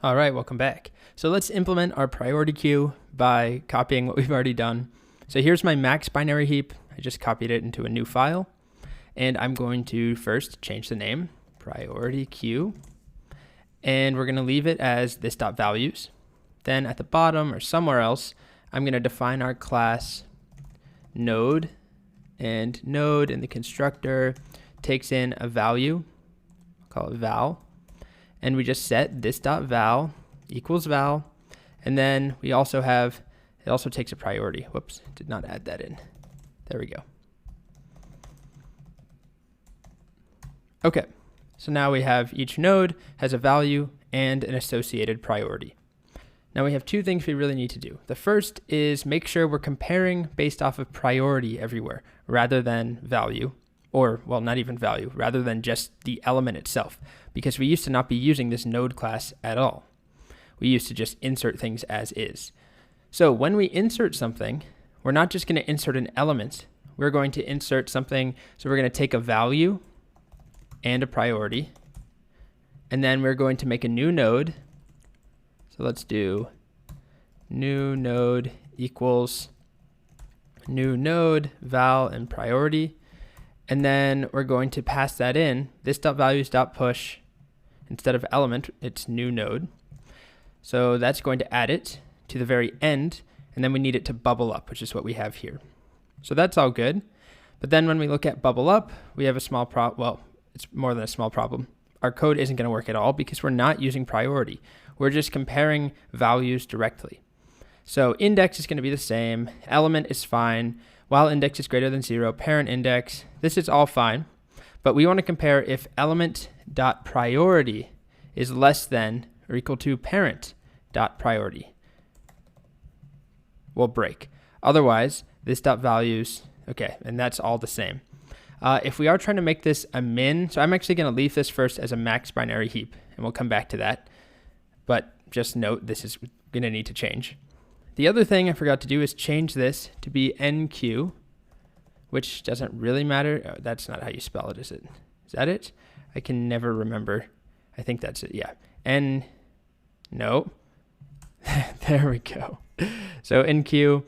All right, welcome back. So let's implement our priority queue by copying what we've already done. So here's my max binary heap. I just copied it into a new file. And I'm going to first change the name, priority queue. And we're going to leave it as this.values. Then at the bottom or somewhere else, I'm going to define our class node. And node in the constructor takes in a value. I'll call it val. And we just set this.val equals val. And then we also have, it also takes a priority. Whoops, did not add that in. There we go. Okay, so now we have each node has a value and an associated priority. Now we have two things we really need to do. The first is make sure we're comparing based off of priority everywhere rather than value, or well, not even value, rather than just the element itself, because we used to not be using this node class at all. We used to just insert things as is. So when we insert something, we're not just going to insert an element. We're going to insert something. So we're going to take a value and a priority, and then we're going to make a new node. So let's do new node equals new node, val, and priority. And then we're going to pass that in, this.values.push. Instead of element, it's new node. So that's going to add it to the very end, and then we need it to bubble up, which is what we have here. So that's all good. But then when we look at bubble up, we have a small problem. Well, it's more than a small problem. Our code isn't going to work at all because we're not using priority. We're just comparing values directly. So index is going to be the same. Element is fine. While index is greater than 0, parent index, this is all fine. But we want to compare if element.priority is less than or equal to parent.priority. We'll break. Otherwise, this.values, okay, and that's all the same. If we are trying to make this a min, so I'm actually going to leave this first as a max binary heap, and we'll come back to that. But just note, this is going to need to change. The other thing I forgot to do is change this to be NQ, which doesn't really matter. Oh, that's not how you spell it, is it? Is that it? I can never remember. I think that's it, yeah. No. There we go. So NQ,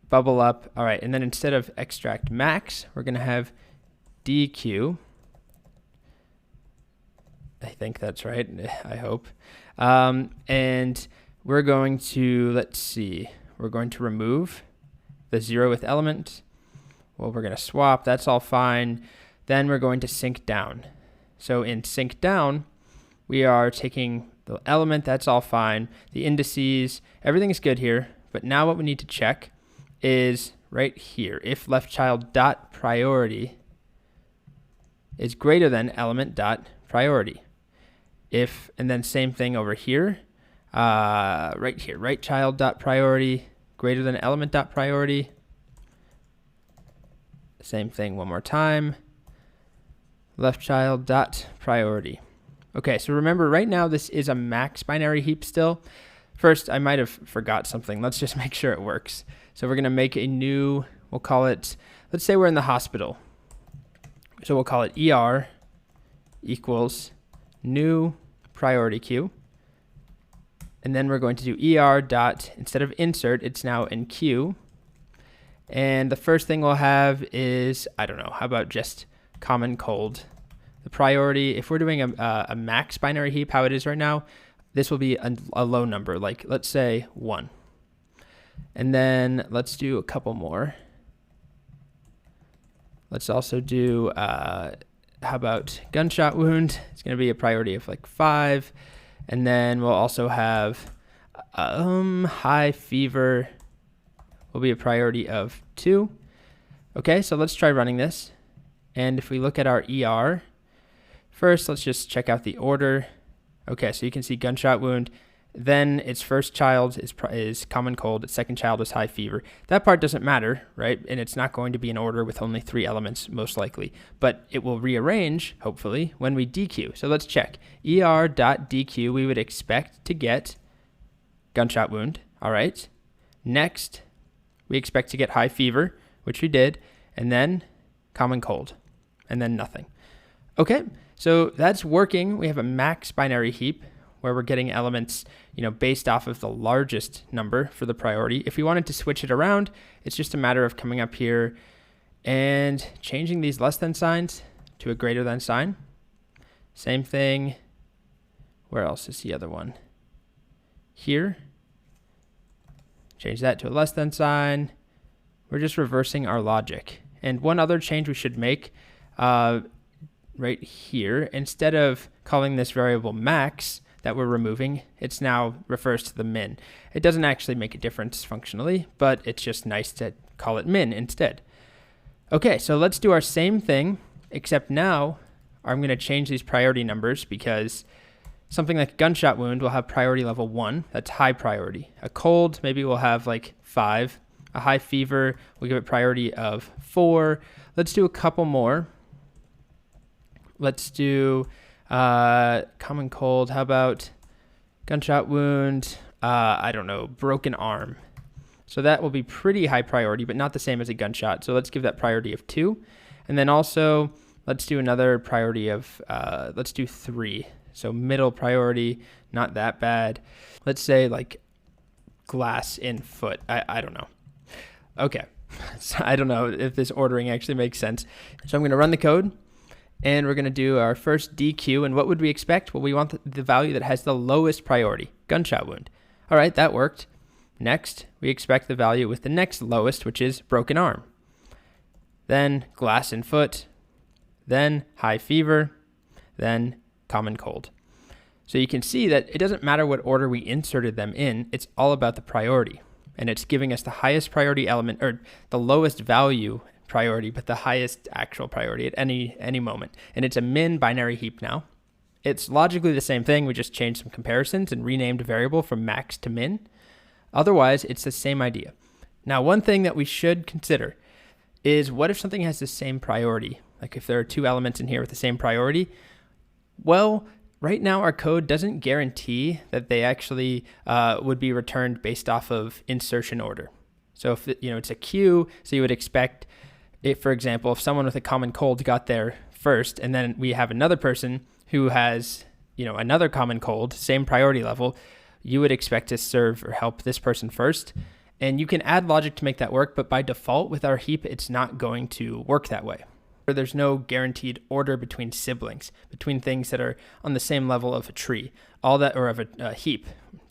bubble up. All right, and then instead of extract max, we're going to have DQ. I think that's right, I hope. And we're going to, let's see, we're going to remove the 0th element. Well, we're going to swap, that's all fine. Then we're going to sync down. So in sync down, we are taking the element, that's all fine. The indices, everything is good here. But now what we need to check is right here. If left child dot priority is greater than element dot priority. If, and then same thing over here. Right here, right child dot priority greater than element dot priority. Same thing one more time. Left child dot priority. Okay, so remember right now this is a max binary heap still. First, I might have forgot something. Let's just make sure it works. So we're going to make a new, we'll call it, let's say we're in the hospital. So we'll call it ER equals new priority queue. And then we're going to do ER dot, instead of insert, it's now in queue. And the first thing we'll have is, I don't know, how about just common cold? The priority, if we're doing a max binary heap, how it is right now, this will be a low number, like let's say 1. And then let's do a couple more. Let's also do, how about gunshot wound? It's going to be a priority of like 5. And then we'll also have high fever will be a priority of 2. Okay, so let's try running this. And if we look at our ER, first let's just check out the order. Okay, so you can see gunshot wound. Then its first child is common cold. Its second child is high fever. That part doesn't matter, right? And it's not going to be in order with only 3 elements, most likely. But it will rearrange, hopefully, when we DQ. So let's check. ER.DQ, we would expect to get gunshot wound. All right. Next, we expect to get high fever, which we did. And then common cold. And then nothing. Okay, so that's working. We have a max binary heap. where we're getting elements, based off of the largest number for the priority. If we wanted to switch it around, it's just a matter of coming up here and changing these less than signs to a greater than sign. Same thing. Where else is the other one? Here. Change that to a less than sign. We're just reversing our logic. And one other change we should make right here, instead of calling this variable max that we're removing, it's now refers to the min. It doesn't actually make a difference functionally, but it's just nice to call it min instead. Okay, so let's do our same thing, except now I'm going to change these priority numbers because something like a gunshot wound will have priority level 1. That's high priority. A cold maybe will have like 5. A high fever, we'll give it priority of 4. Let's do a couple more. Let's do common cold. How about gunshot wound? I don't know, broken arm. So that will be pretty high priority, but not the same as a gunshot. So let's give that priority of 2. And then also, let's do another priority of, let's do 3. So middle priority, not that bad. Let's say like glass in foot. I don't know. Okay, so I don't know if this ordering actually makes sense. So I'm going to run the code, and we're going to do our first DQ. And what would we expect? Well, we want the value that has the lowest priority, gunshot wound. All right, that worked. Next, we expect the value with the next lowest, which is broken arm. Then glass in foot, then high fever, then common cold. So you can see that it doesn't matter what order we inserted them in, it's all about the priority. And it's giving us the highest priority element, or the lowest value priority, but the highest actual priority at any moment. And it's a min binary heap now. It's logically the same thing. We just changed some comparisons and renamed a variable from max to min. Otherwise, it's the same idea. Now, one thing that we should consider is, what if something has the same priority? Like if there are 2 elements in here with the same priority? Well, right now our code doesn't guarantee that they actually would be returned based off of insertion order. So if it's a queue, so you would expect, for example, if someone with a common cold got there first, and then we have another person who has another common cold, same priority level, you would expect to serve or help this person first. And you can add logic to make that work, but by default with our heap, it's not going to work that way. There's no guaranteed order between siblings, between things that are on the same level of a tree, or of a heap,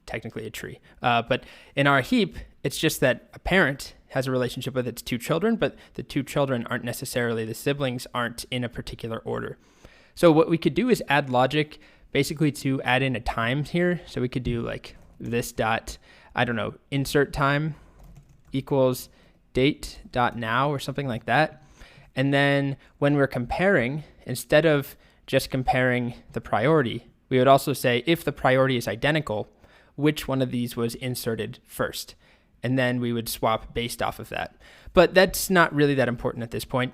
technically a tree. But in our heap, it's just that a parent has a relationship with its 2 children, but the 2 children aren't necessarily, the siblings aren't in a particular order. So what we could do is add logic basically to add in a time here. So we could do like this dot, insert time equals date dot now or something like that. And then when we're comparing, instead of just comparing the priority, we would also say if the priority is identical, which one of these was inserted first. And then we would swap based off of that. But that's not really that important at this point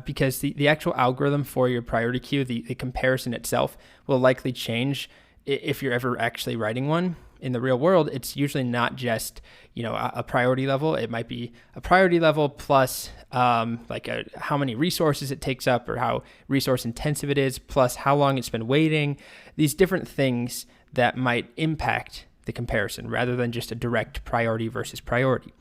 because the actual algorithm for your priority queue, the comparison itself, will likely change if you're ever actually writing one. In the real world, it's usually not just a priority level. It might be a priority level plus how many resources it takes up or how resource intensive it is, plus how long it's been waiting. These different things that might impact the comparison rather than just a direct priority versus priority.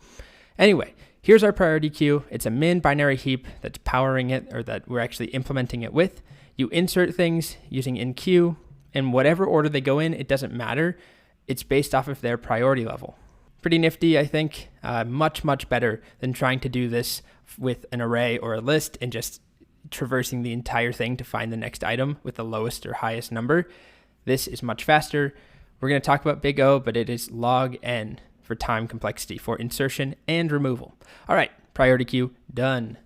Anyway, here's our priority queue. It's a min binary heap that's powering it, or that we're actually implementing it with. You insert things using enqueue, and whatever order they go in, it doesn't matter. It's based off of their priority level. Pretty nifty, I think. Much, much better than trying to do this with an array or a list and just traversing the entire thing to find the next item with the lowest or highest number. This is much faster. We're going to talk about big O, but it is log n for time complexity for insertion and removal. All right, priority queue done.